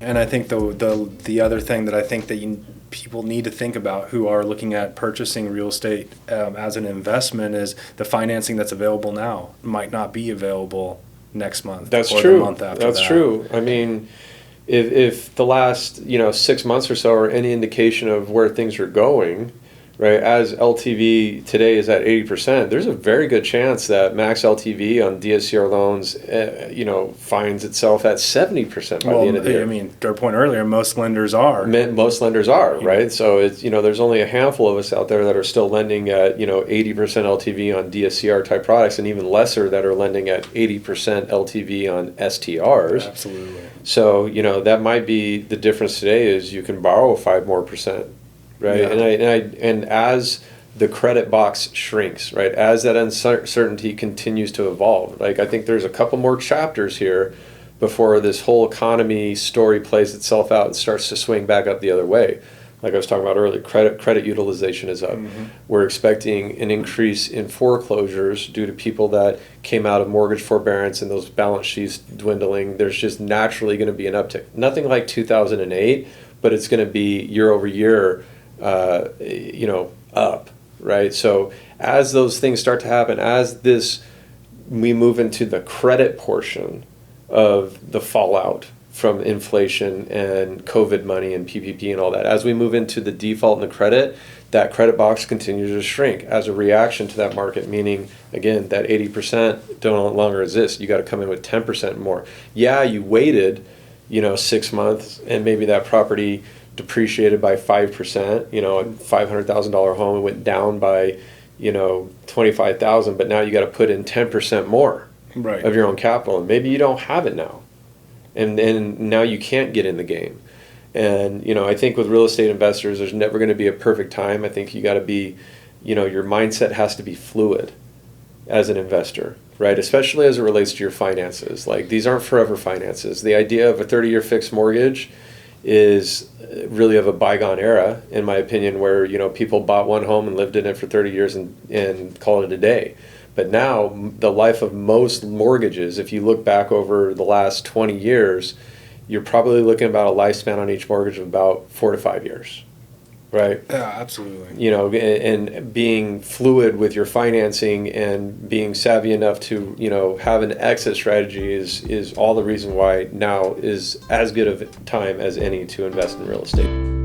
And I think the other thing that I think that people need to think about who are looking at purchasing real estate as an investment is the financing that's available now might not be available next month. That's or true. The month after That's that. true. I mean, if the last 6 months or so are any indication of where things are going, right? As LTV today is at 80%, there's a very good chance that max LTV on DSCR loans, finds itself at 70% by the end of the year. I mean, to our point earlier, most lenders are. Most lenders are, right? So it's there's only a handful of us out there that are still lending at 80% LTV on DSCR type products, and even lesser that are lending at 80% LTV on STRs. Absolutely. So that might be the difference today is you can borrow 5% more, right? Yeah. And as the credit box shrinks, right, as that uncertainty continues to evolve, like I think there's a couple more chapters here before this whole economy story plays itself out and starts to swing back up the other way. Like I was talking about earlier, credit utilization is up. Mm-hmm. We're expecting an increase in foreclosures due to people that came out of mortgage forbearance and those balance sheets dwindling. There's just naturally going to be an uptick. Nothing like 2008, but it's going to be year over year, up, right? So as those things start to happen, we move into the credit portion of the fallout from inflation and COVID money and PPP and all that. As we move into the default and the credit, that credit box continues to shrink as a reaction to that market, meaning, again, that 80% no longer exists. You got to come in with 10% more. Yeah, you waited, 6 months, and maybe that property depreciated by 5%, a $500,000 home, it went down by, $25,000, but now you got to put in 10% more Right. of your own capital, and maybe you don't have it now. And now you can't get in the game. And, I think with real estate investors, there's never going to be a perfect time. I think you got to be, your mindset has to be fluid as an investor, right? Especially as it relates to your finances. Like, these aren't forever finances. The idea of a 30-year fixed mortgage is really of a bygone era, in my opinion, where, people bought one home and lived in it for 30 years and called it a day. But now, the life of most mortgages, if you look back over the last 20 years, you're probably looking about a lifespan on each mortgage of about 4 to 5 years, right? Yeah, absolutely. And being fluid with your financing and being savvy enough to, have an exit strategy is all the reason why now is as good of a time as any to invest in real estate.